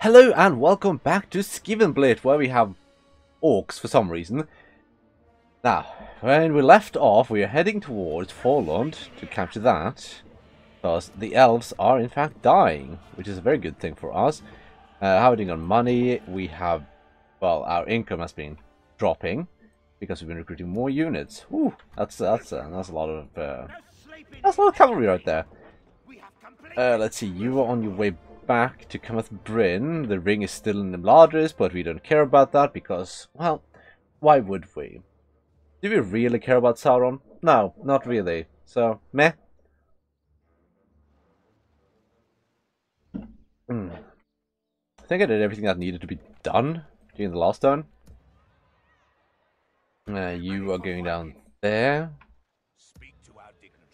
Hello and welcome back to Skivenblade, where we have orcs for some reason. Now, when we left off, we are heading towards Forlund to capture that, because the elves are in fact dying, which is a very good thing for us. How are we doing on money? We have, well, our income has been dropping because we've been recruiting more units. Ooh, that's a lot of cavalry right there. Let's see, you are on your way back to Cometh Bryn. The ring is still in the Lardris, but we don't care about that because, well, why would we? Do we really care about Sauron? No, not really. So, meh. I think I did everything that needed to be done during the last turn. You are going down there.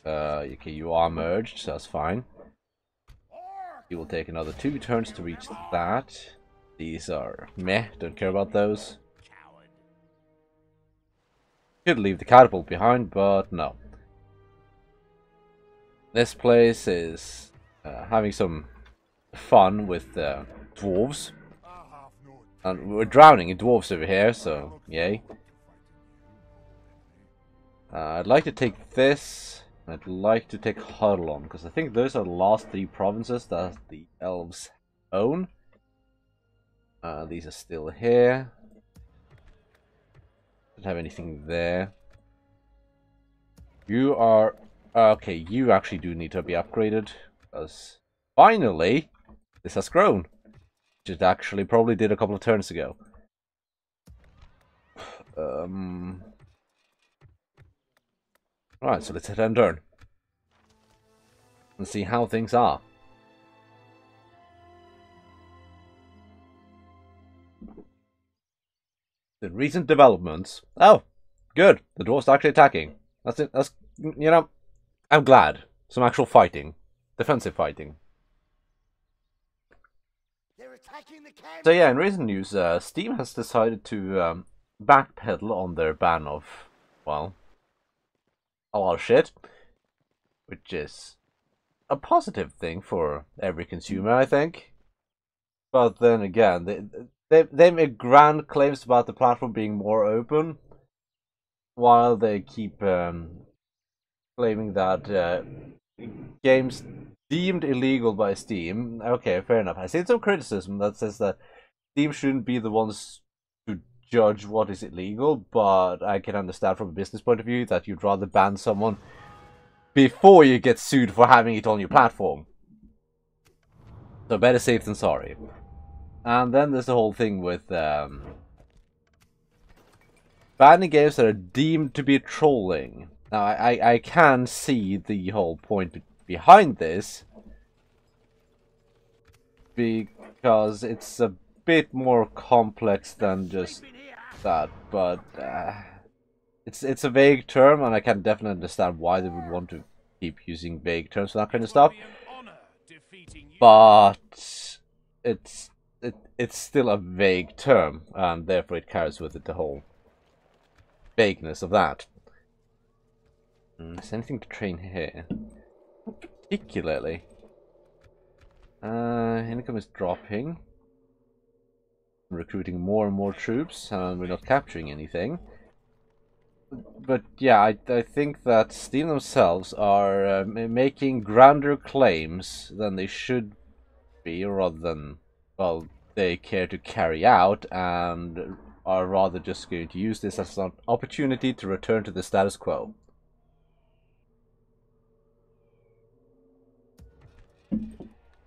Okay, you are merged, so that's fine. You will take another 2 turns to reach that. These are meh, don't care about those. Could leave the catapult behind, but no. This place is having some fun with dwarves. And we're drowning in dwarves over here, so yay. I'd like to take this. I'd like to take Huddlon, because I think those are the last 3 provinces that the elves own. These are still here. Don't have anything there. You are... okay, you actually do need to be upgraded, because finally, this has grown. Which it actually probably did a couple of turns ago. Alright, so let's hit end turn. And see how things are. The recent developments. Oh, good. The dwarves are actually attacking. That's it. That's, you know, I'm glad. Some actual fighting. Defensive fighting. So yeah, in recent news, Steam has decided to backpedal on their ban of, well, a lot of shit. Which is a positive thing for every consumer, I think. But then again, they make grand claims about the platform being more open, while they keep claiming that games deemed illegal by Steam. Okay, fair enough. I've seen some criticism that says that Steam shouldn't be the ones to judge what is illegal, but I can understand from a business point of view that you'd rather ban someone before you get sued for having it on your platform. So better safe than sorry. And then there's the whole thing with banning games that are deemed to be trolling. Now, I can see the whole point behind this, because it's a bit more complex than just that, but it's a vague term, and I can definitely understand why they would want to keep using vague terms for that kind of stuff. But it's still a vague term, and therefore it carries with it the whole vagueness of that. Is there anything to train here? Not particularly. Income is dropping. I'm recruiting more and more troops, and we're not capturing anything. But yeah, I think that Steam themselves are making grander claims than they should be, rather than, well, they care to carry out, and are rather just going to use this as an opportunity to return to the status quo.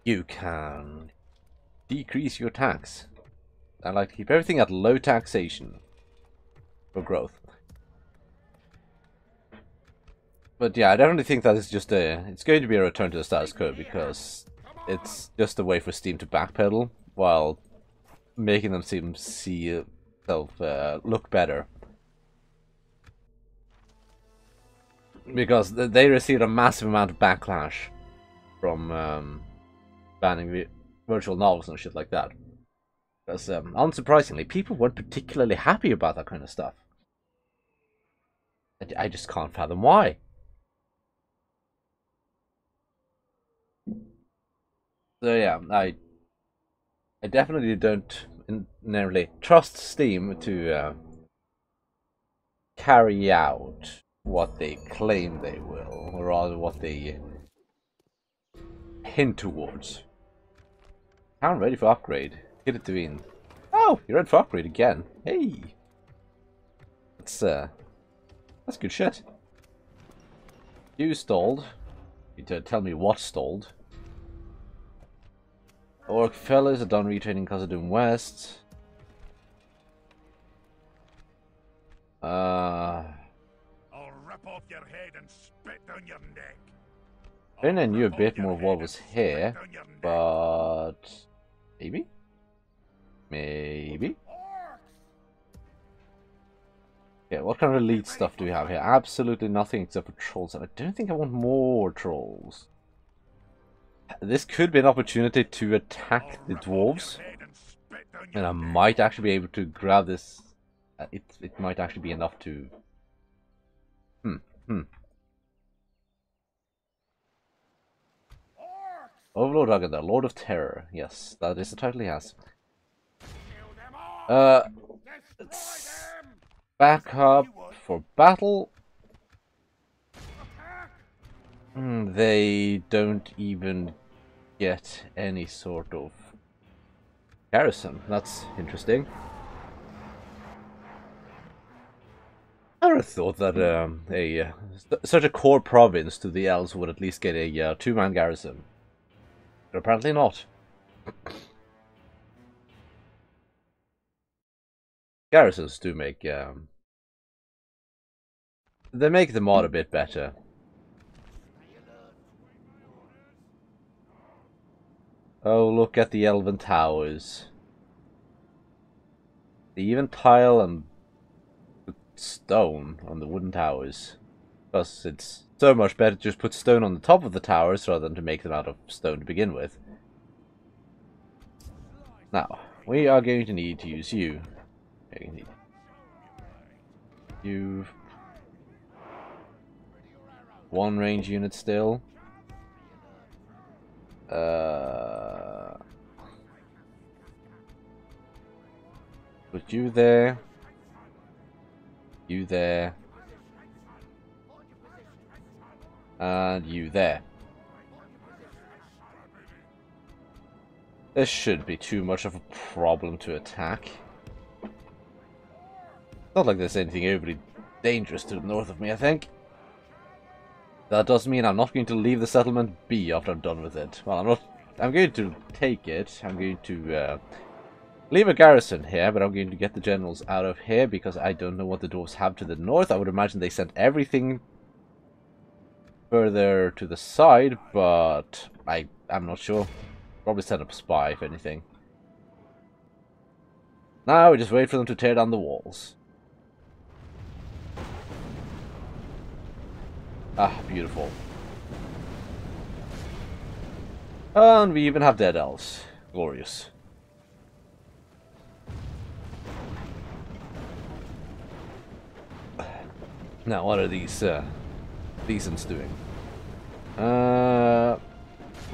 You can decrease your tax. I like to keep everything at low taxation for growth. But yeah, I definitely think that it's just it's going to be a return to the status quo, because it's just a way for Steam to backpedal while making them look better. Because they received a massive amount of backlash from banning virtual novels and shit like that. Because unsurprisingly, people weren't particularly happy about that kind of stuff. I just can't fathom why. So yeah, I definitely don't nearly trust Steam to carry out what they claim they will, or rather what they hint towards. Town ready for upgrade. Get it to in. Oh, you're ready for upgrade again. Hey, that's good shit. You stalled. You tell me what stalled. Orc fellas are done retraining Khazad-dûm West. I'll rip off your head and spit down your neck. Then I knew a bit more of what was here, but maybe? Maybe? Yeah, what kind of elite stuff do we have here? Absolutely nothing except for trolls, and I don't think I want more trolls. This could be an opportunity to attack the dwarves, and I might actually be able to grab this. It might actually be enough to. Overlord Agadar, Lord of Terror. Yes, that is the title he has. Let's back up for battle. They don't even get any sort of garrison. That's interesting. I would have thought that such a core province to the elves would at least get a two-man garrison. But apparently not. Garrisons do make they make the mod a bit better. Oh, look at the elven towers. They even tile and put stone on the wooden towers. Because it's so much better to just put stone on the top of the towers rather than to make them out of stone to begin with. Now, we are going to need to use you. You've one range unit still. Put you there. You there. And you there. This shouldn't be too much of a problem to attack. Not like there's anything overly dangerous to the north of me, I think. That does mean I'm not going to leave the settlement be after I'm done with it. Well, I'm not. I'm going to take it. I'm going to leave a garrison here, but I'm going to get the generals out of here because I don't know what the dwarves have to the north. I would imagine they sent everything further to the side, but I'm not sure. Probably set up a spy, if anything. Now we just wait for them to tear down the walls. Ah, beautiful. And we even have dead elves. Glorious. Now, what are these decents doing?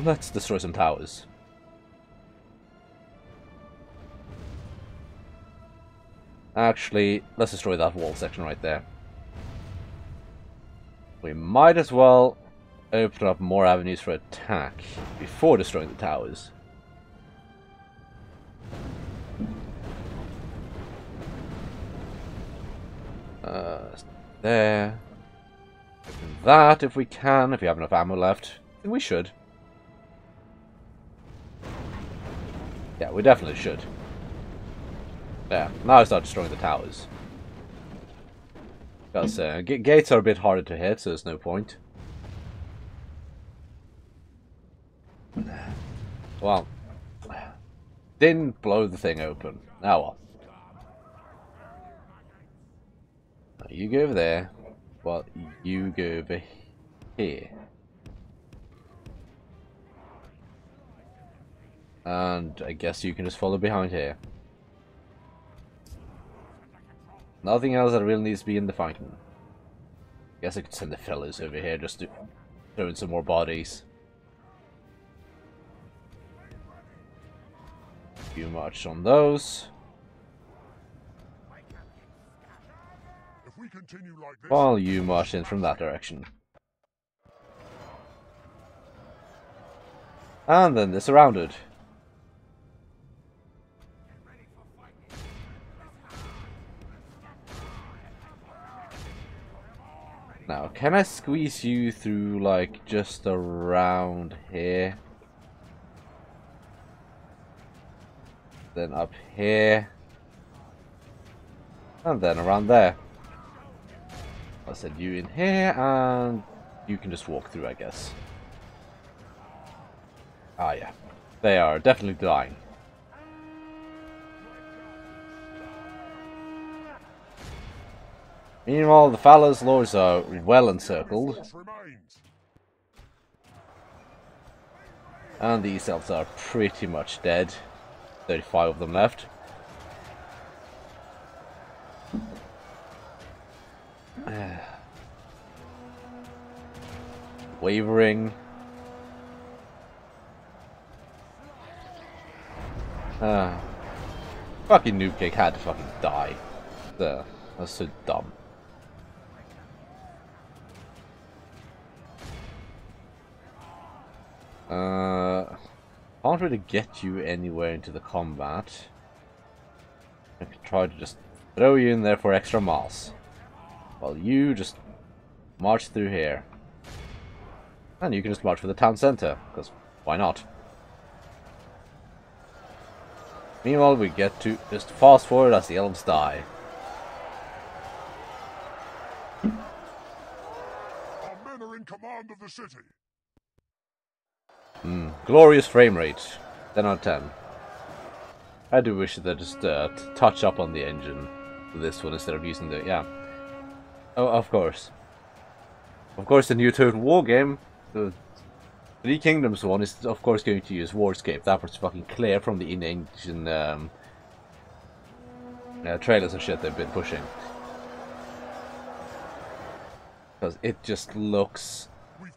Let's destroy some towers. Actually, let's destroy that wall section right there. We might as well open up more avenues for attack before destroying the towers. There. Open that if we can, if we have enough ammo left. Then we should. Yeah, we definitely should. There. Now I start destroying the towers. Because gates are a bit harder to hit, so there's no point. Well, didn't blow the thing open. Now well. Now you go over there, while you go over here. And I guess you can just follow behind here. Nothing else that really needs to be in the fighting. Guess I could send the fellas over here just to throw in some more bodies. too much on those. If we continue like this, While you march in from that direction. And then they're surrounded. Now, can I squeeze you through, like, just around here? Then up here. And then around there. I'll send you in here, and you can just walk through, I guess. Ah, yeah. They are definitely dying. Meanwhile, the Fallas Lords are well encircled. force remains. And these elves are pretty much dead. 35 of them left. Wavering. Fucking Noob Cake had to fucking die. That's so dumb. Can't really get you anywhere into the combat. I could try to just throw you in there for extra miles. While you just march through here. And you can just march for the town center, because why not? Meanwhile, we get to just fast forward as the elves die. Our men are in command of the city. Glorious frame rate. 10 out of 10. I do wish they'd just touch up on the engine for this one instead of using the... yeah. Oh, of course. Of course, the new Total War game, the Three Kingdoms one, is of course going to use Warscape. That was fucking clear from the in-engine trailers and shit they've been pushing. Because it just looks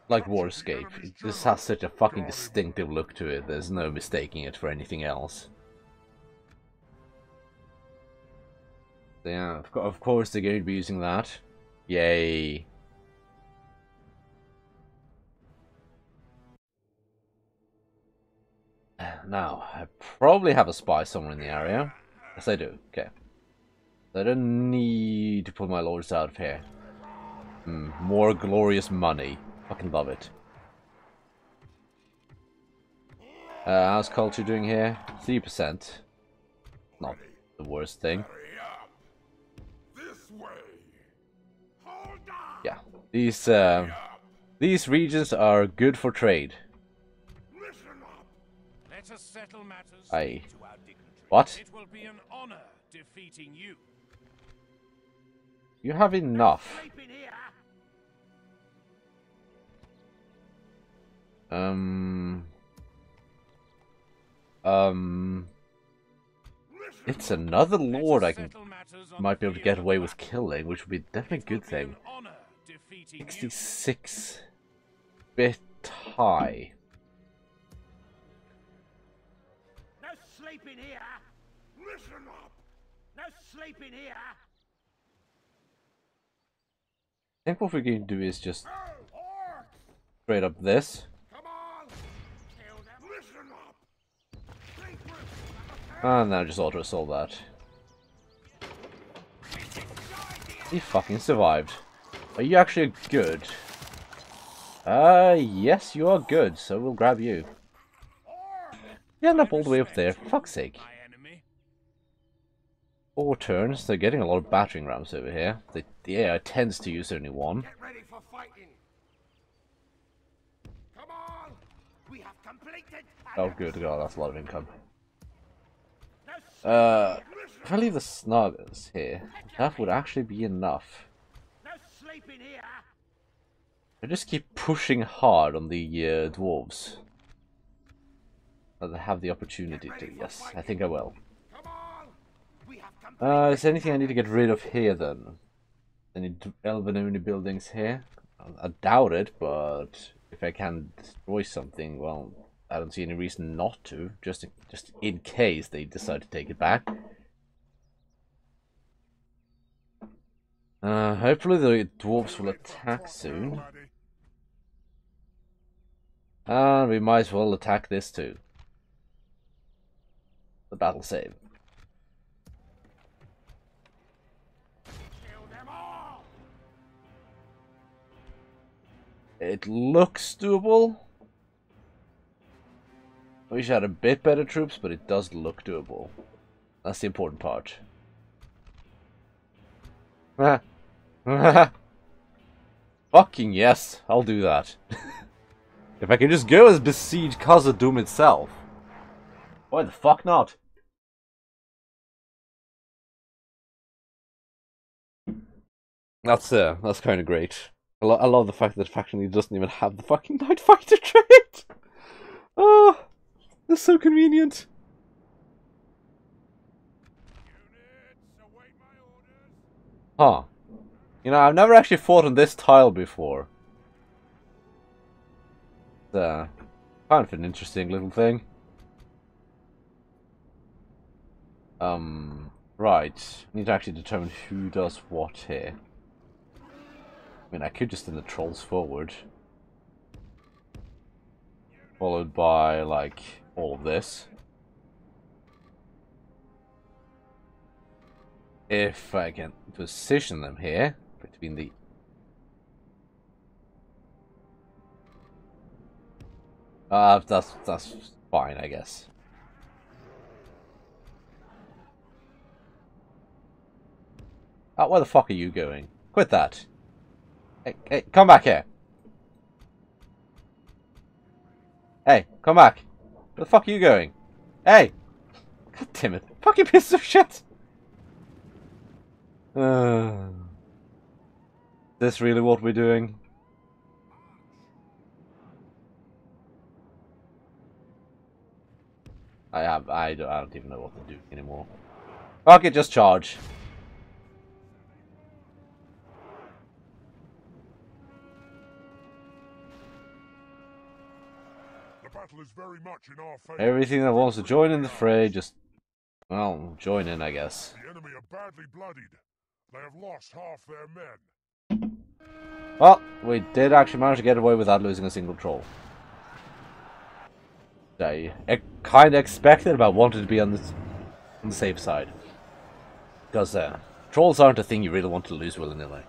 like Warscape. It just has such a fucking distinctive look to it. There's no mistaking it for anything else. So yeah, of course they're going to be using that. Yay. Now, I probably have a spy somewhere in the area. Yes, I do. Okay. I don't need to pull my lords out of here. More glorious money. Fucking love it. How's culture doing here? 3%. Not the worst thing. Yeah, these regions are good for trade. Aye. What? It will be an honor defeating you. You have enough. It's another lord I might be able to get away with killing, which would be definitely a good thing. 66 bit high. No sleeping here. Listen up. No sleeping here. I think what we're going to do is just straight up this. And now just auto-assault that. He fucking survived. Are you actually good? Yes, you are good, so we'll grab you. You end up all the way up there, for fuck's sake. 4 turns, they're getting a lot of battering rams over here. The AI tends to use only one. Get ready for fighting. Come on. We have completed. Oh good god, that's a lot of income. If I leave the Snuggers here, that would actually be enough. No sleeping here. I just keep pushing hard on the Dwarves. I'll have the opportunity to, yes, I think I will. Come on. We have completed. Is there anything I need to get rid of here then? Any Elven-only buildings here? I doubt it, but if I can destroy something, well, I don't see any reason not to, just in case they decide to take it back. Hopefully the dwarves will attack soon. And we might as well attack this too. The battle save. It looks doable. I wish I had a bit better troops, but it does look doable. That's the important part. Fucking yes, I'll do that. If I can just go as besiege Khazad-dûm itself. Why the fuck not? That's kind of great. I love the fact that faction leader doesn't even have the fucking Night Fighter trait. Oh, that's so convenient. Huh. You know, I've never actually fought on this tile before. Kind of an interesting little thing. Right. I need to actually determine who does what here. I mean, I could just send the trolls forward. Followed by, like, all of this. If I can position them here, between the... that's fine, I guess. Oh, where the fuck are you going? Quit that. Hey, come back here. Hey, come back. Where the fuck are you going? Hey! God damn it. Fucking piece of shit! Is this really what we're doing? I don't even know what to do anymore. Fuck it, just charge. The battle is very much in our favor. Everything that wants to join in the fray, just, well, join in, I guess. The enemy are badly bloodied. They have lost half their men. Well, we did actually manage to get away without losing a single troll. I kind of expected, but wanted to be on the safe side. Because trolls aren't a thing you really want to lose willy-nilly.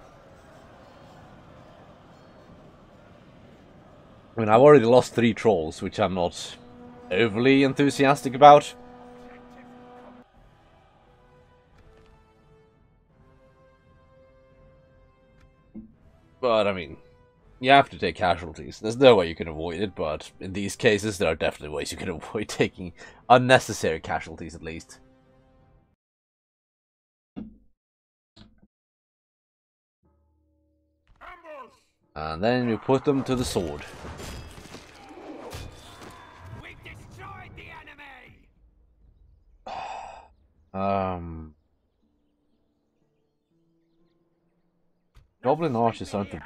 I mean, I've already lost 3 trolls, which I'm not overly enthusiastic about. But, I mean, you have to take casualties. There's no way you can avoid it, but in these cases, there are definitely ways you can avoid taking unnecessary casualties, at least. And then you put them to the sword. We've destroyed the enemy. Goblin archers aren't the...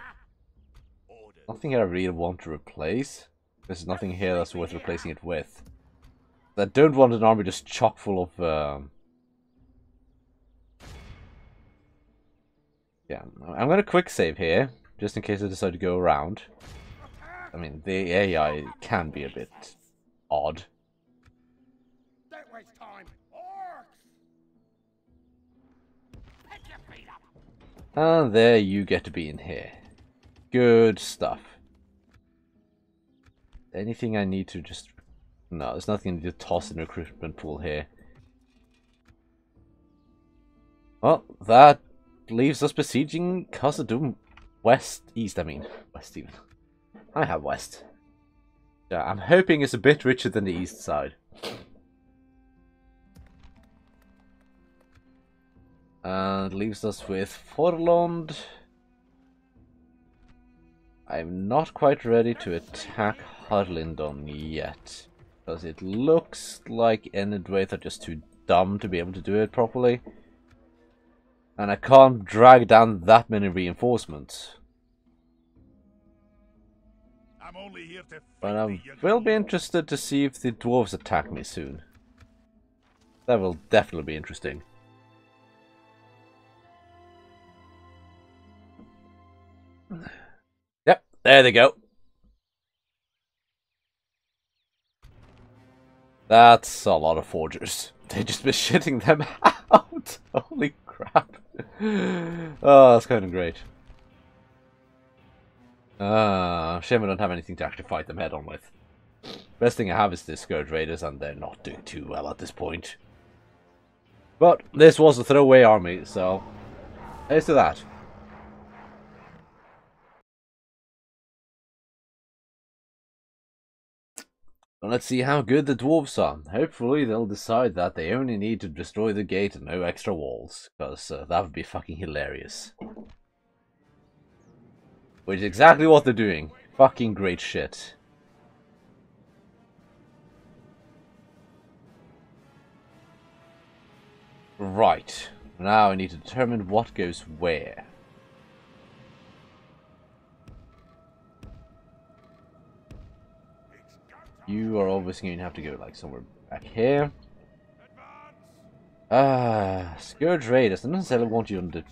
Nothing here I really want to replace. There's nothing here that's worth replacing it with. I don't want an army just chock full of... Yeah, I'm going to quick save here, just in case I decide to go around. I mean, the AI can be a bit odd. Don't waste time. Orcs. Pick your feet up. And there you get to be in here. Good stuff. Anything I need to just... No, there's nothing I need to toss in the recruitment pool here. Well, that leaves us besieging Khazad-dûm west even. I have west. Yeah, I'm hoping it's a bit richer than the east side. And leaves us with Forlond. I'm not quite ready to attack Harlindon yet. Because it looks like Enedwaith are just too dumb to be able to do it properly. And I can't drag down that many reinforcements. I'm only here to But fight I me, you will be know. interested to see if the dwarves attack me soon. That will definitely be interesting. Yep, there they go. That's a lot of forgers. They just been shitting them out. Holy crap. Oh, that's kind of great. Shame I don't have anything to actually fight them head on with. Best thing I have is the Scourge Raiders, and they're not doing too well at this point. But this was a throwaway army, so here's to that. Well, let's see how good the dwarves are. Hopefully they'll decide that they only need to destroy the gate and no extra walls, because that would be fucking hilarious. Which is exactly what they're doing. Fucking great shit. Right. Now I need to determine what goes where. You are obviously going to have to go like somewhere back here. Scourge Raiders. I don't necessarily want you on the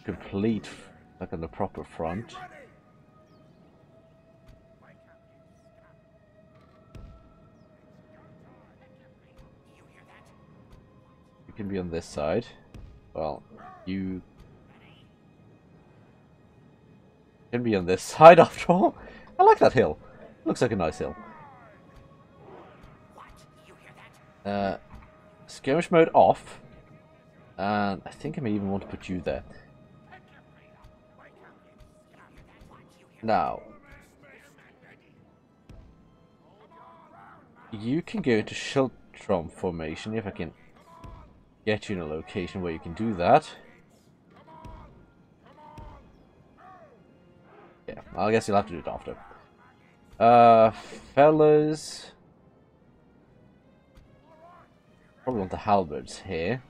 complete, like on the proper front. You can be on this side. Well, you can be on this side after all. I like that hill. Looks like a nice hill. Skirmish mode off. And I think I may even want to put you there. Now, you can go into Schiltrom formation if I can get you in a location where you can do that. Yeah, I guess you'll have to do it after. Fellas. Probably want the halberds here.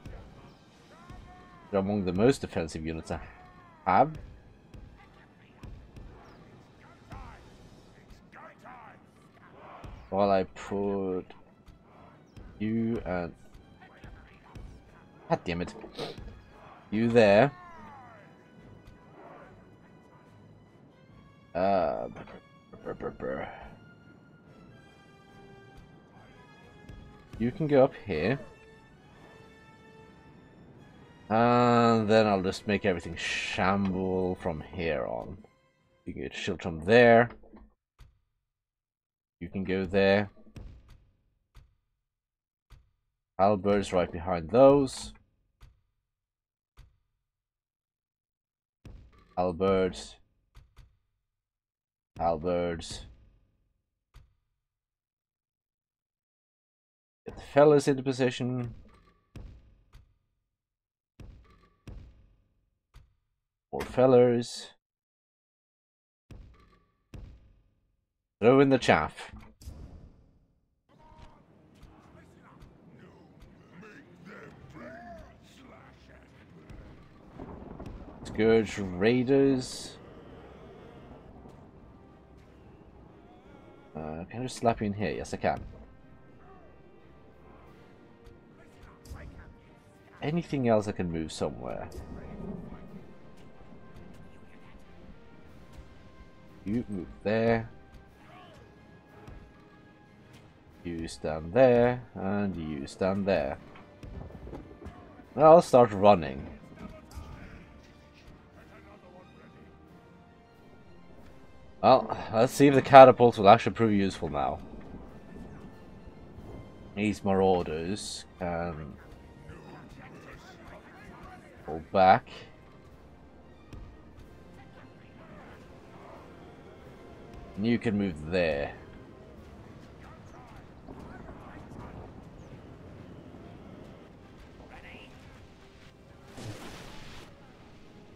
They're among the most defensive units I have. While I put you and... God damn it. You there. You can go up here. And then I'll just make everything shamble from here on. You can get shield from there. You can go there. Halberds right behind those. Halberds. Halberds. Get the fellas into position. More fellers. Throw in the chaff. Scourge Raiders. Can I just slap you in here? Yes, I can. Anything else I can move somewhere? You move there. You stand there, and you stand there. I'll start running. Well, let's see if the catapults will actually prove useful now. These marauders can pull back. And you can move there.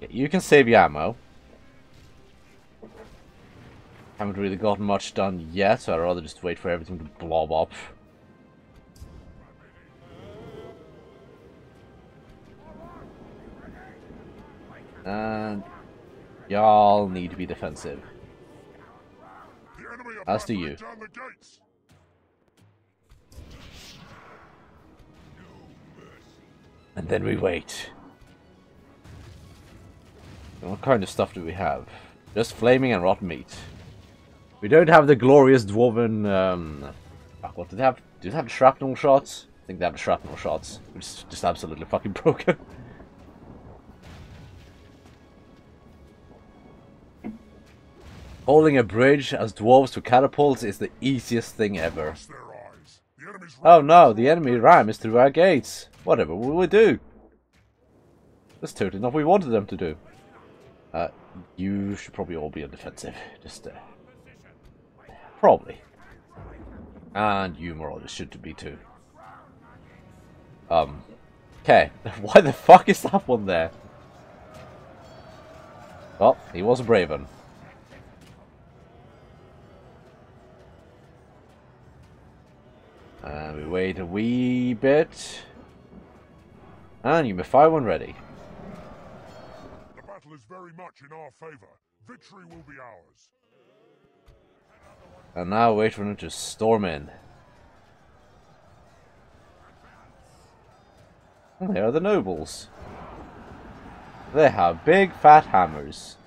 Yeah, you can save your ammo. Haven't really gotten much done yet, so I'd rather just wait for everything to blob up. And y'all need to be defensive. The enemy As do you. Down the gates. And then we wait. And what kind of stuff do we have? Just flaming and rotten meat. We don't have the glorious dwarven. Fuck, what do they have? Do they have shrapnel shots? I think they have the shrapnel shots, which is just absolutely fucking broken. Holding a bridge as dwarves to catapults is the easiest thing ever. Oh no, the enemy ram is through our gates. Whatever will we do? That's totally not what we wanted them to do. You should probably all be on defensive. Just, probably. And you more or less should be too. Okay. Why the fuck is that one there? Oh, he was a brave one. And we wait a wee bit. And you may fire one ready. The battle is very much in our favor. Victory will be ours. And now wait for them to storm in. And there are the nobles. They have big fat hammers.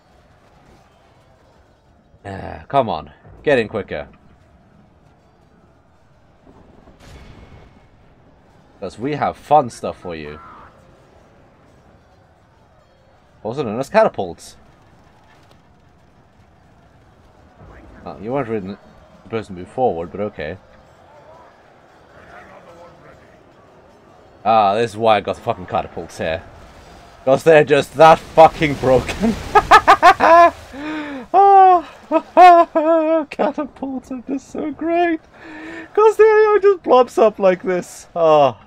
Come on, get in quicker. Because we have fun stuff for you. Also known as catapults. Oh, you weren't really supposed to move forward, but okay. Ah, this is why I got the fucking catapults here. Because they're just that fucking broken. Oh, catapults are just so great. Because the AI just blobs up like this. Oh.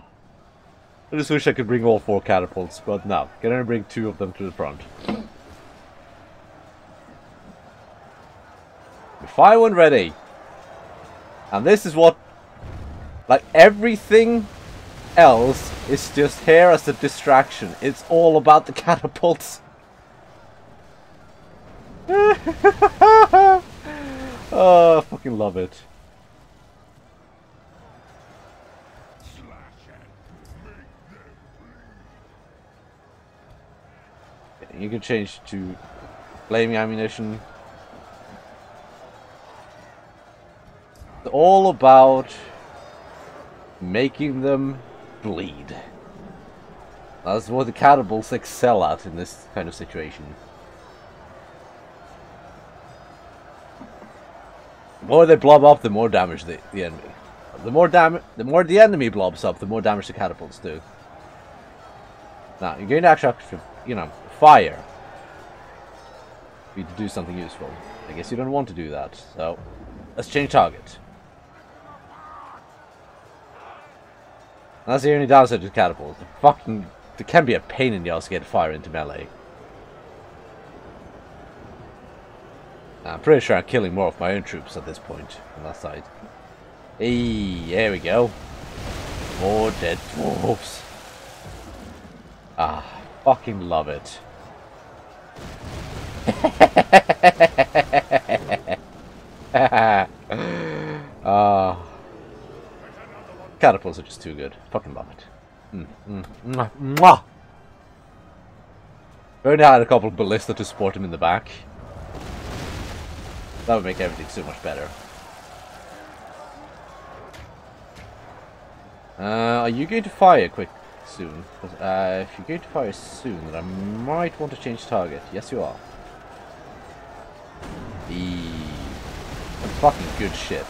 I just wish I could bring all 4 catapults, but no. Can only bring 2 of them to the front. Fire one ready. And this is what... Like, everything else is just here as a distraction. It's all about the catapults. Oh, I fucking love it. You can change to flaming ammunition. It's all about making them bleed. That's what the catapults excel at in this kind of situation. The more they blob up, the more damage the enemy. The more the enemy blobs up, the more damage the catapults do. Now, you're going to actually, you know, fire. For you to do something useful. I guess you don't want to do that, so let's change target. That's the only downside to the catapult. It can be a pain in the ass to get fire into melee. I'm pretty sure I'm killing more of my own troops at this point on that side. Hey, there we go. More dead dwarves. Ah, fucking love it. Catapults are just too good. Fucking love it. Mwah. If I only had a couple of ballista to support him in the back, that would make everything so much better. Are you going to fire quick soon? If you're going to fire soon, then I might want to change target. Yes, you are. Some fucking good shit.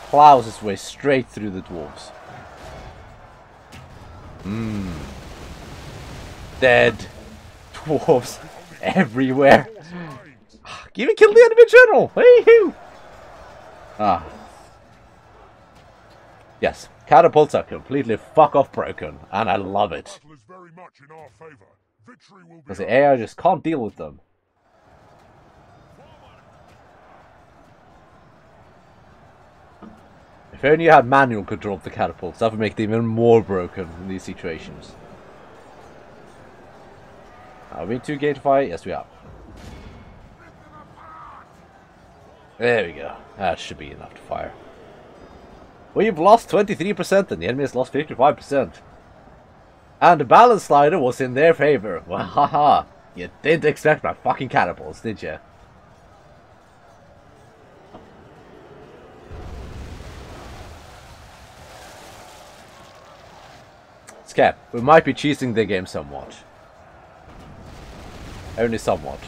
Plows his way straight through the dwarves. Dead dwarves everywhere. Even killed the enemy general. Hey-hoo. Yes, catapults are completely fuck off broken, and I love it. Because the AI just can't deal with them. If only you had manual control of the catapults, that would make them even more broken in these situations. Are we 2 gate fire? Yes, we are. There we go. That should be enough to fire. We've lost 23% and the enemy has lost 55%. And the balance slider was in their favor. Well, haha. You didn't expect my fucking catapults, did you? Scap, we might be cheating the game somewhat. Only somewhat.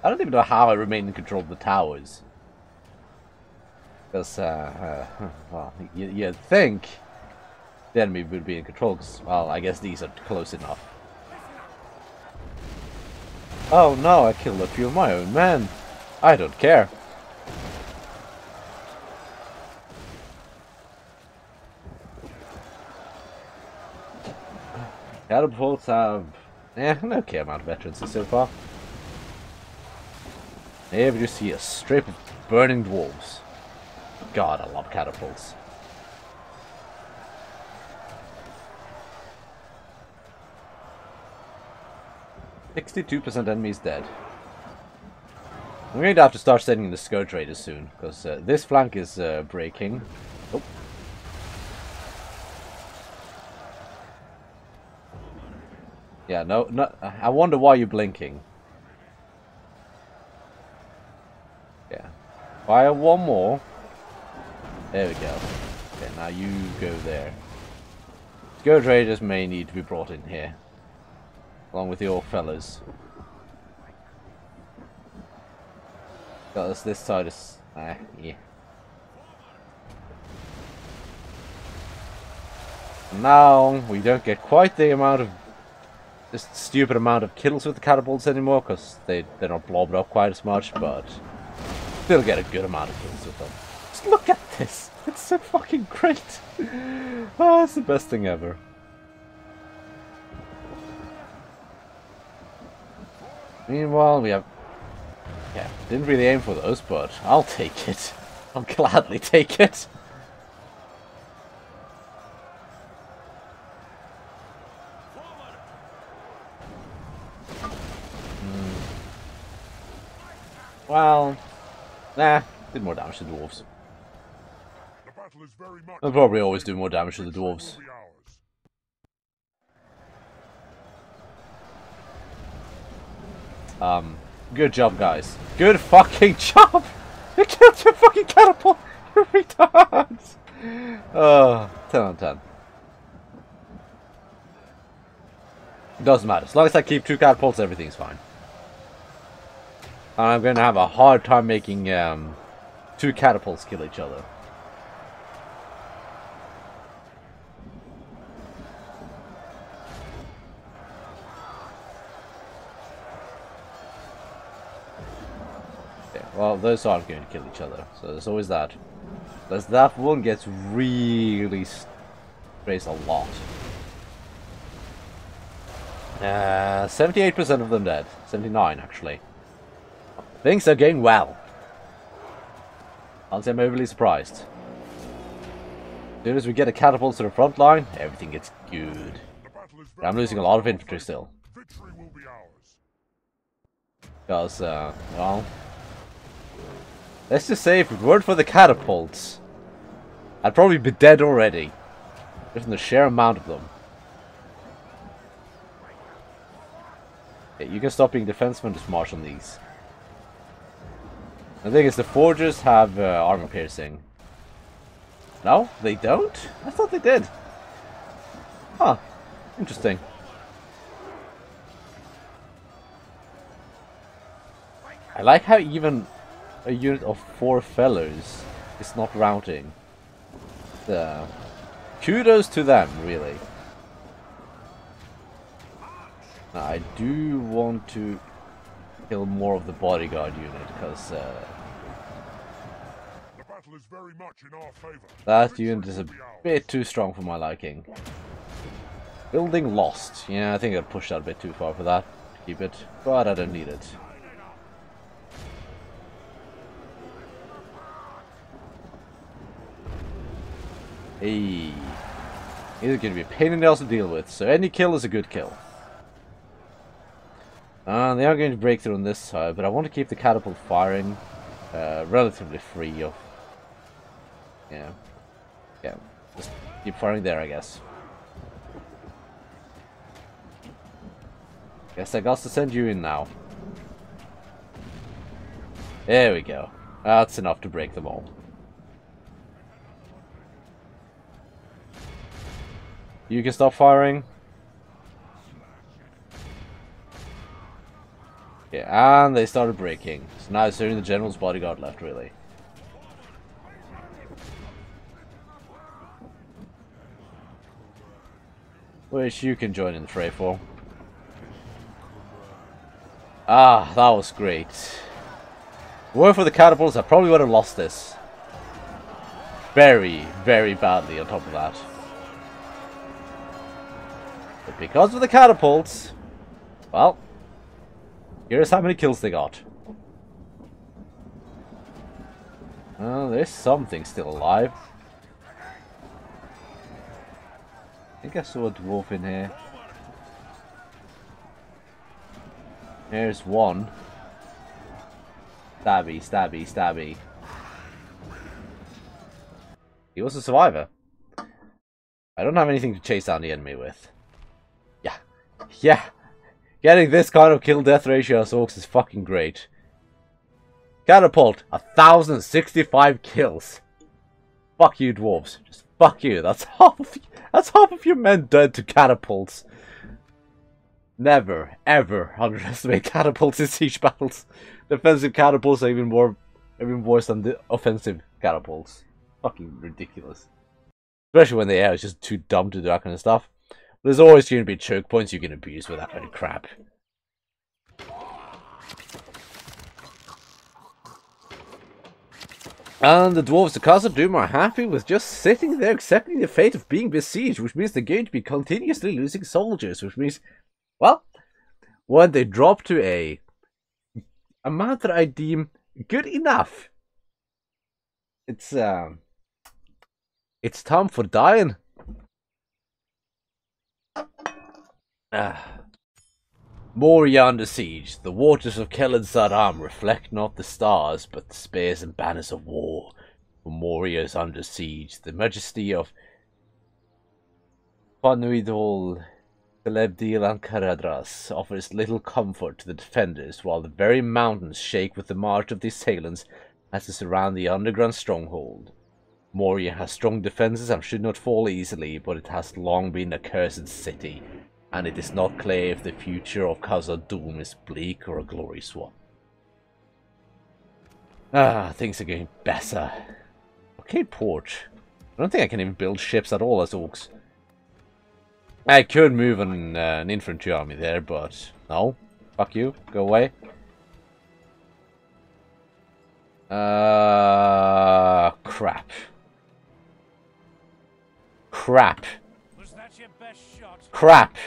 I don't even know how I remain in control of the towers. Because, well, you'd think the enemy would be in control, because, well, I guess these are close enough. Oh no, I killed a few of my own men. I don't care. Catapults have an okay amount of veterans so far. Here you see a strip of burning dwarves. God, I love catapults. "62% enemies dead." I'm going to have to start sending the Scourge Raiders soon, because this flank is breaking. Oh. Yeah, no, I wonder why you're blinking. Yeah. Fire one more. There we go. Okay, now you go there. Scourge Raiders may need to be brought in here. Along with your fellas. Because this side is... yeah. Now, we don't get quite the amount of... this stupid amount of kills with the catapults anymore, because they're not blobbed up quite as much, but... still get a good amount of kills with them. Just look at this! It's so fucking great! Oh, it's the best thing ever. Meanwhile, we have... yeah, didn't really aim for those, but I'll take it. I'll gladly take it. Well, nah, did more damage to the dwarves. I'll probably always do more damage to the dwarves. Good job, guys. Good fucking job! You killed your fucking catapult! You retards! 10 on 10. Doesn't matter. As long as I keep 2 catapults, everything's fine. And I'm going to have a hard time making 2 catapults kill each other. Okay, well, those aren't going to kill each other, so there's always that. Because that one gets really sprays a lot. 78% of them dead. 79 actually. Things are going well. I'll say I'm overly surprised. As soon as we get a catapult to the front line, everything gets good. I'm losing a lot of infantry still. Because, well... let's just say if it weren't for the catapults, I'd probably be dead already. Just from the sheer amount of them. Okay, you can stop being defensive and just march on these. The thing is, the forgers have armor piercing. No, they don't? I thought they did. Huh. Interesting. I like how even a unit of 4 fellows is not routing. Kudos to them, really. Now, I do want to kill more of the bodyguard unit, because that unit is a bit too strong for my liking. Building lost. Yeah, I think I'd push that a bit too far for that. Keep it, but I don't need it. Hey, these are going to be a pain in the ass to deal with, so any kill is a good kill. And they are going to break through on this side, but I want to keep the catapult firing relatively free of... Yeah, just keep firing there, I guess. Guess I got to send you in now. There we go. That's enough to break them all. You can stop firing. Yeah, and they started breaking. So now it's only the general's bodyguard left, really. Which you can join in the fray for. Ah, that was great. If it weren't for the catapults, I probably would have lost this. Very, very badly on top of that. But because of the catapults, well, here's how many kills they got. Oh, there's something still alive. I think I saw a dwarf in here. There's one. Stabby, stabby, stabby. He was a survivor. I don't have anything to chase down the enemy with. Yeah. Yeah. Getting this kind of kill-death ratio as orcs is fucking great. Catapult, 1,065 kills. Fuck you, dwarves. Just fuck you. That's half of your men dead to catapults. Never, ever underestimate catapults in siege battles. Defensive catapults are even worse than the offensive catapults. Fucking ridiculous. Especially when the air is just too dumb to do that kind of stuff. There's always going to be choke points you can abuse with that kind of crap. And the dwarves of Casa Doom are happy with just sitting there accepting the fate of being besieged, which means they're going to be continuously losing soldiers, which means, well, when they drop to a amount that I deem good enough, it's time for dying. Moria under siege. The waters of Keled Zaram reflect not the stars, but the spears and banners of war. For Moria is under siege. The majesty of Panuidol, Celebdil and Caradras offers little comfort to the defenders, while the very mountains shake with the march of the assailants as they surround the underground stronghold. Moria has strong defenses and should not fall easily, but it has long been a cursed city, and it is not clear if the future of Casa Doom is bleak or a glorious one. Things are getting better. Okay, port. I don't think I can even build ships at all as orcs. I could move an infantry army there, but no. Fuck you. Go away. Crap. Crap. Was that your best shot? Crap.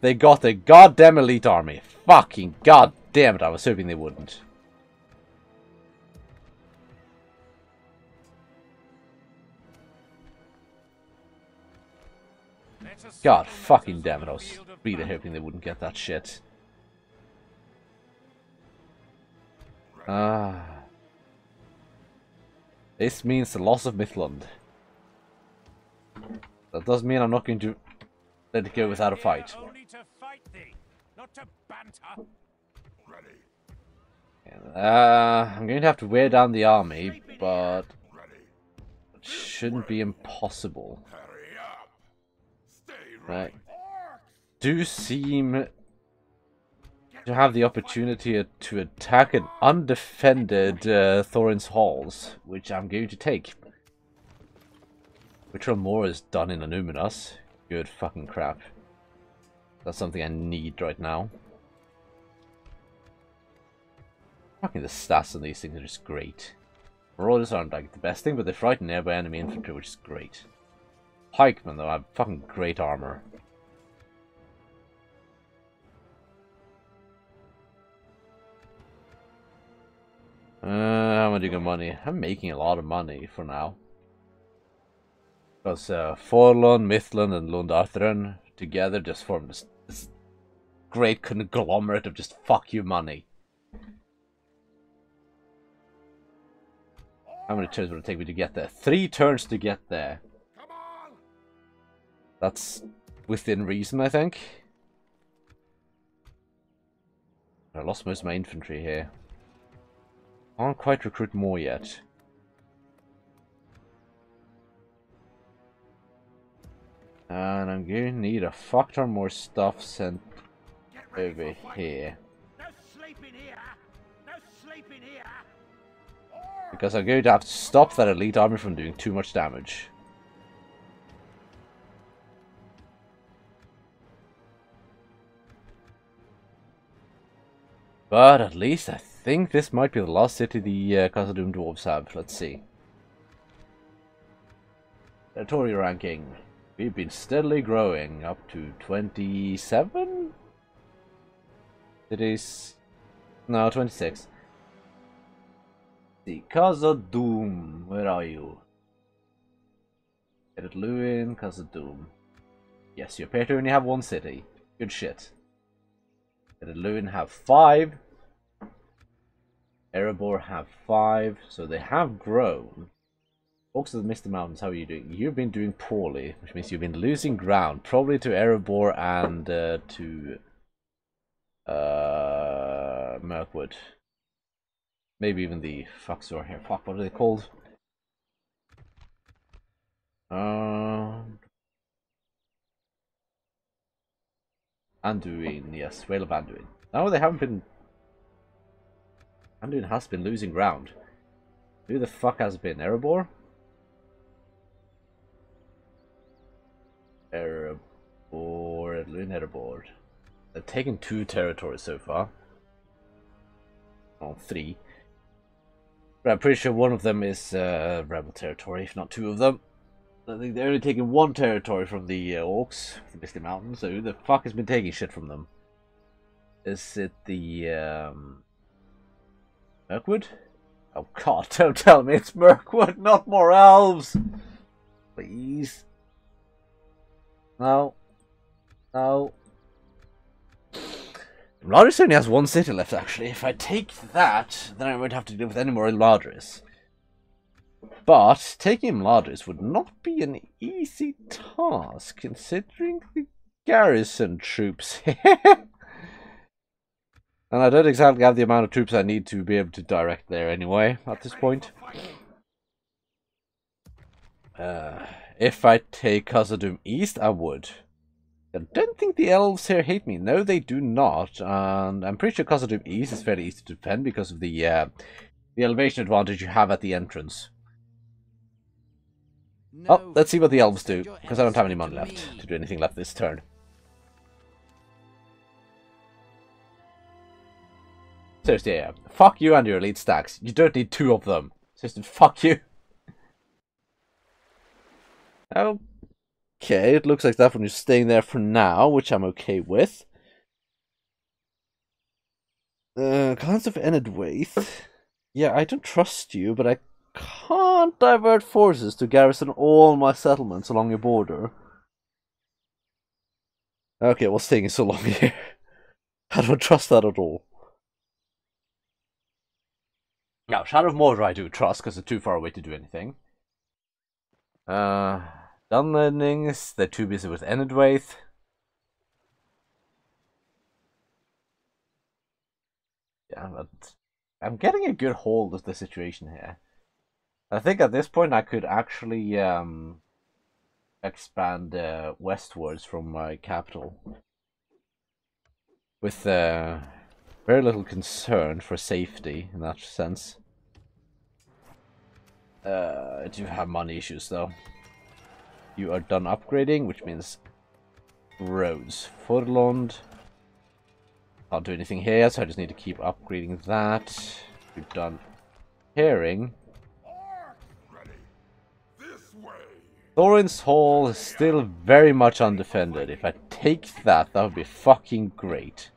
They got a goddamn elite army. Fucking goddamn it, I was hoping they wouldn't. God fucking damn it, I was really hoping they wouldn't get that shit. This means the loss of Midland. That doesn't mean I'm not going to let it go without a fight. Only to fight thee, not to banter. I'm going to have to wear down the army, but it shouldn't be impossible. Right. Do seem to have the opportunity to attack an undefended Thorin's Halls, which I'm going to take. Which more is done in Anuminas. Good fucking crap. That's something I need right now. Fucking the stats on these things are just great. Marauders aren't like the best thing, but they frighten nearby enemy infantry, which is great. Pikemen though have fucking great armor. How am I doing money? I'm making a lot of money for now. Because Forlon, Midland, and Lund Arthurn together just form this great conglomerate of just fuck you money. How many turns would it take me to get there? 3 turns to get there. That's within reason, I think. I lost most of my infantry here. Can't quite recruit more yet. And I'm going to need a fuck ton more stuff sent over here. No sleeping here. No sleeping here. Because I'm going to have to stop that elite army from doing too much damage. But at least I think this might be the last city the Khazad-dûm Dwarves have. Let's see. Territorial ranking. We've been steadily growing up to 27 cities. No, 26. The Khazad-dûm. Where are you? Edit Lewin, Khazad-dûm. Yes, you appear to only have 1 city. Good shit. Edit Lewin have 5. Erebor have 5, so they have grown. Folks of the Misty Mountains, how are you doing? You've been doing poorly, which means you've been losing ground, probably to Erebor and to Mirkwood. Maybe even the Fuxor here. Fuck, what are they called? Anduin, yes, Whale of Anduin. No, they haven't been. Anduin has been losing ground. Who the fuck has been? Erebor? Erebor, Erebor. They've taken 2 territories so far. Oh, 3. But I'm pretty sure one of them is rebel territory, if not 2 of them. I think they're only taking 1 territory from the Orcs, the Misty Mountains, so who the fuck has been taking shit from them? Is it the, Mirkwood? Oh god, don't tell me it's Mirkwood, not more elves! Please. No. No. Lardris only has 1 city left, actually. If I take that, then I won't have to deal with any more Lardris. But taking Lardris would not be an easy task, considering the garrison troops here. And I don't exactly have the amount of troops I need to be able to direct there anyway, at this point. If I take Khazad-dûm East, I would. I don't think the elves here hate me. No, they do not. And I'm pretty sure Khazad-dûm East is fairly easy to defend because of the elevation advantage you have at the entrance. No, oh, let's see what the elves do, because I don't have any money left to do anything left this turn. Seriously, yeah. Fuck you and your elite stacks. You don't need 2 of them. Seriously, fuck you. Okay, it looks like that one is staying there for now, which I'm okay with. Clans of Enedwaith. Yeah, I don't trust you, but I can't divert forces to garrison all my settlements along your border. Okay, what's taking so long here? I don't trust that at all. Now, Shadow of Mordor I do trust, because they're too far away to do anything. Dunlendings, they're too busy with Enedwaith. Yeah, but I'm getting a good hold of the situation here. I think at this point I could actually expand westwards from my capital. With very little concern for safety in that sense. I do have money issues though. You are done upgrading, which means roads. Forlond. Can't do anything here, so I just need to keep upgrading that. We've done herring. Thorin's Hall is still very much undefended. If I take that, that would be fucking great.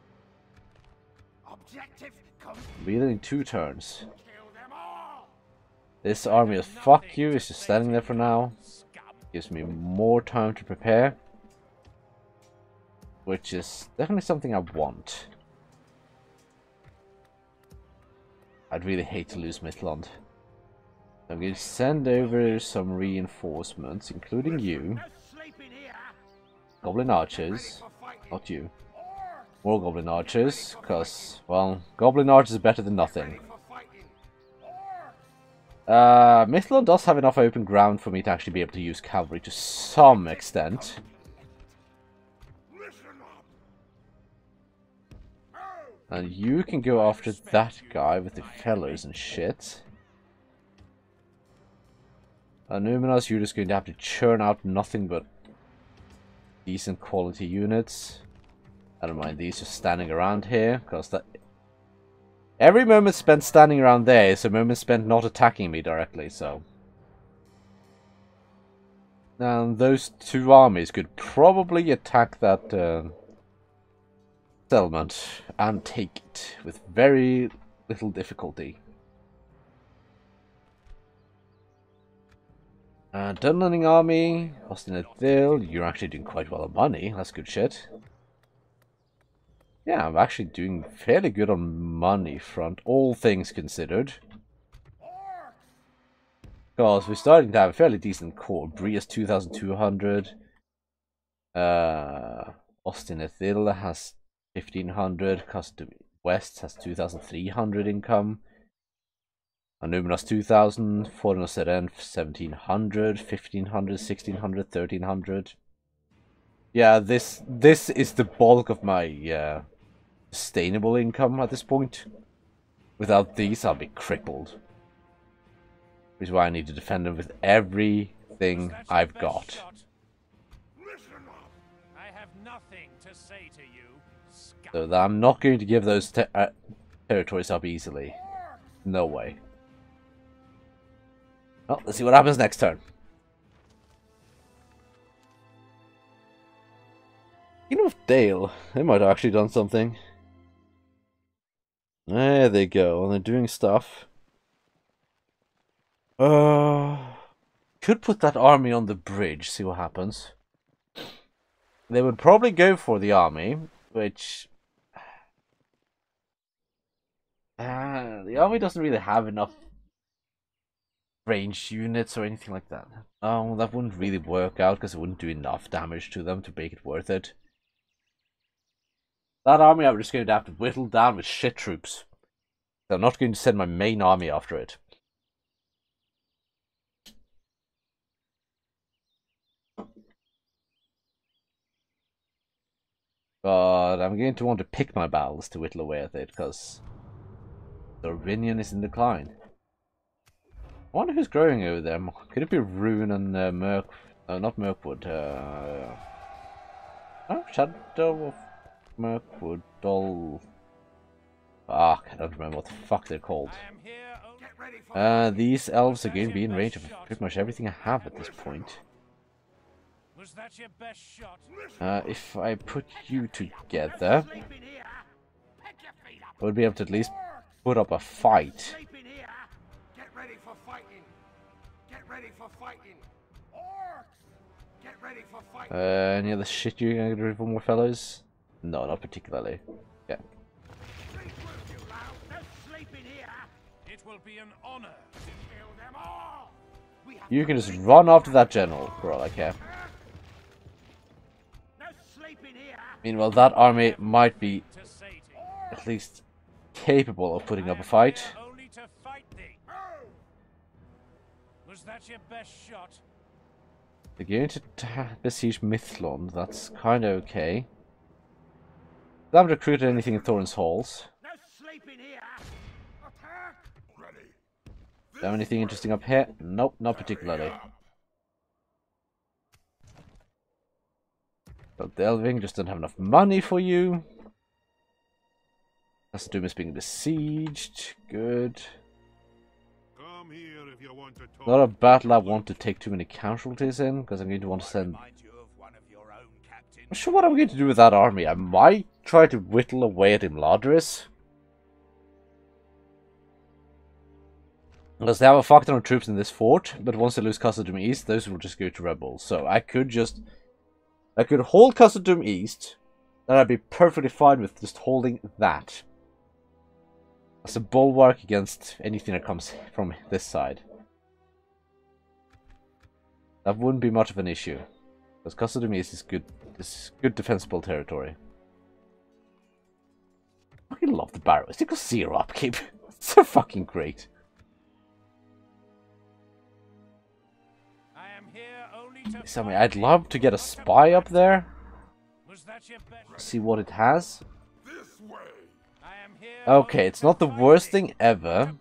Within 2 turns. This army of fuck you is just standing there for now. Gives me more time to prepare. which is definitely something I want. I'd really hate to lose Midland. I'm going to send over some reinforcements, including you. Goblin archers. Not you. More goblin archers, because, well, goblin archers are better than nothing. Midland does have enough open ground for me to actually be able to use cavalry to some extent. And you can go after that guy with the fellers and shit. Numinos, you're just going to have to churn out nothing but decent quality units. I don't mind these just standing around here, because that every moment spent standing around there is a moment spent not attacking me directly, so. Now those two armies could probably attack that settlement and take it with very little difficulty. Dunlearning army, Austin Thill, you're actually doing quite well on money, that's good shit. Yeah, I'm actually doing fairly good on money front, all things considered. Because we're starting to have a fairly decent core. Bria's 2,200. Austin Ethil has 1,500. Custom West has 2,300 income. Anuminos 2,000. Fornos Seren 1,700. 1,500, 1,600, 1,300. Yeah, this is the bulk of my sustainable income at this point. Without these, I'll be crippled. Which is why I need to defend them with everything I've got. I have nothing to say to you, So that I'm not going to give those territories up easily. No way. Well, let's see what happens next turn. You know, Dale, they might have actually done something. There they go, and they're doing stuff. Could put that army on the bridge, see what happens. They would probably go for the army, which... the army doesn't really have enough ranged units or anything like that. Oh, that wouldn't really work out, because it wouldn't do enough damage to them to make it worth it. That army I'm just going to have to whittle down with shit troops. I'm not going to send my main army after it. But I'm going to want to pick my battles to whittle away at it, because the Arvinian is in decline. I wonder who's growing over there. Could it be Rune and Merk... No, not Mirkwood. Oh, Shadow of Mirkwood. I don't remember what the fuck they're called. These elves are going to be in range of pretty much everything I have at this point. Was that your best shot? If I put you together, I would be able to at least put up a fight. Get ready for fighting. Get ready for fighting. Get ready for fighting. Any other shit you're going to do for more fellows? No, not particularly. Yeah. It will be an honor to kill them all. You can just run after that general for all I care. Meanwhile, that army might be at least capable of putting up a fight. Was that your best shot? They're going to besiege Mithlond. That's kind of okay. They haven't recruited anything in Thorin's halls. No sleeping here. Attack. Ready. Do you have anything interesting up here? Nope, not particularly. But Delving just don't have enough money for you. Doom is being besieged. Good. Come here if you want to talk. Not a battle I want to take too many casualties in, because I'm going to want to send... I'm not sure what I'm going to do with that army. I might try to whittle away at Imladris. Because they have a fuck ton of troops in this fort, but once they lose Khazad-dûm East, those will just go to rebels. So I could hold Khazad-dûm East, then I'd be perfectly fine with just holding that as a bulwark against anything that comes from this side. That wouldn't be much of an issue, because Castle de Mies is good defensible territory. I fucking love the barrows. They got 0 upkeep. It's so fucking great. So, I mean, I'd love to get a spy up there. See what it has. Okay, it's not the worst thing ever.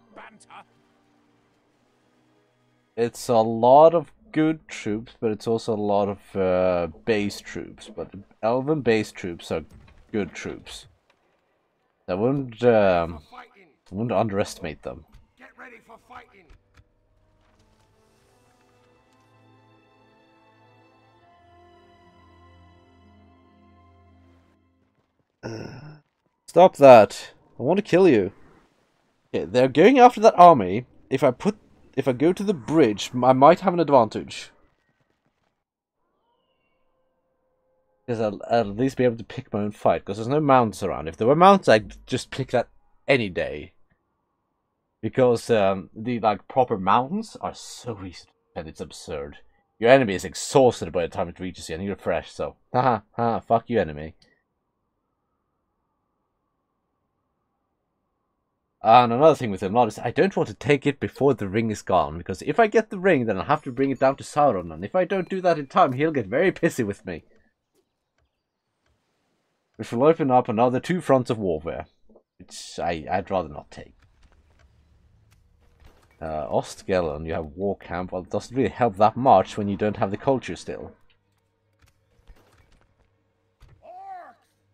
It's a lot of good troops, but it's also a lot of base troops. But Elven base troops are good troops. I wouldn't underestimate them. Get ready for fighting. Stop that! I want to kill you. Okay, they're going after that army. If I go to the bridge, I might have an advantage. Because I'll at least be able to pick my own fight. Because there's no mounts around. If there were mounts, I'd just pick that any day. Because the proper mountains are so easy to defend, it's absurd. Your enemy is exhausted by the time it reaches you, and you're fresh. So, haha, fuck you, enemy. And another thing with him is I don't want to take it before the ring is gone, because if I get the ring, then I'll have to bring it down to Sauron, and if I don't do that in time, he'll get very pissy with me. Which will open up another 2 fronts of warfare, which I'd rather not take. Ostgelon, you have war camp. Well, it doesn't really help that much when you don't have the culture still.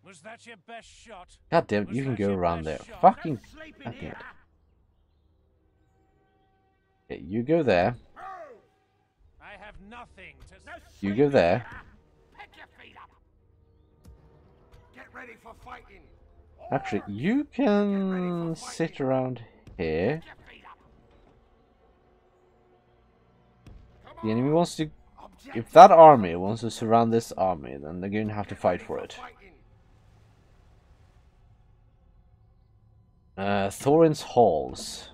Was that your best shot? God damn it, you can go around there. Fucking god damn it. Okay, you go there. I have nothing to You go there. Pick your feet up. Get ready for fighting. Actually, you can sit around here. The enemy wants to... If that army wants to surround this army, then they're going to have to fight for it. Thorin's Halls.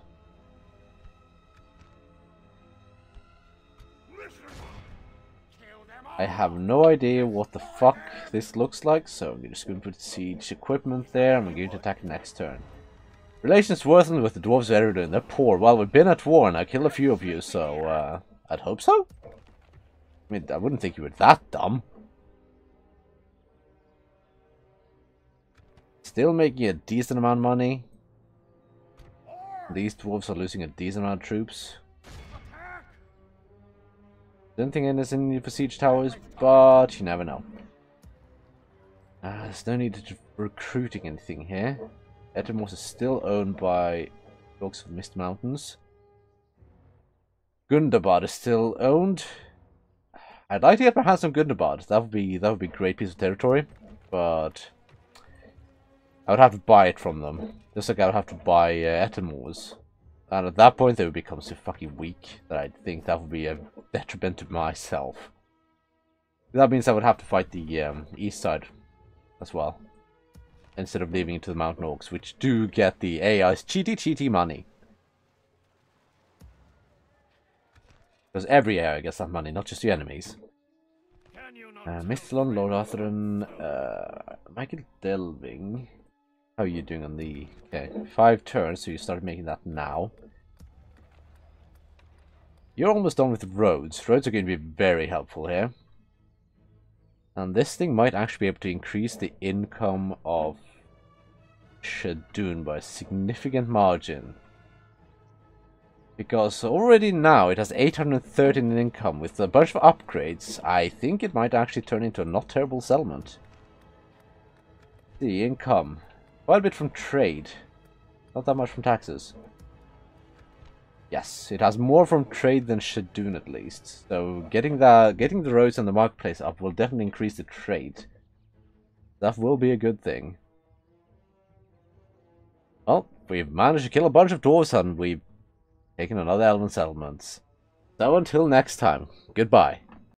I have no idea what the fuck this looks like, so I'm just going to put siege equipment there, and I'm going to attack next turn. Relations worsened with the Dwarves of Redone. They're poor. Well, we've been at war, and I killed a few of you, so, I'd hope so? I mean, I wouldn't think you were that dumb. Still making a decent amount of money. These dwarves are losing a decent amount of troops. Don't think there's any need for siege towers, but you never know. There's no need to recruiting anything here. Etermos is still owned by Dogs of Mist Mountains. Gundabad is still owned. I'd like to get my hands on Gundabad. That would be a great piece of territory, but I would have to buy it from them. Just like I would have to buy Etermos. And at that point, they would become so fucking weak that I think that would be a detriment to myself. That means I would have to fight the east side as well, instead of leaving it to the mountain orcs, which do get the AI's cheaty money. Because every AI gets that money, not just the enemies. Mithlon, Lord Arthurn, Michael Delving. How are you doing on the... Okay, 5 turns, so you started making that now. You're almost done with the roads. Roads are going to be very helpful here. And this thing might actually be able to increase the income of Shadun by a significant margin. Because already now it has 813 in income. With a bunch of upgrades, I think it might actually turn into a not terrible settlement. The income. Quite a bit from trade. Not that much from taxes. Yes, it has more from trade than Shadun at least. So getting the roads and the marketplace up will definitely increase the trade. That will be a good thing. Well, we've managed to kill a bunch of dwarves and we've taken another elven settlement. So until next time, goodbye.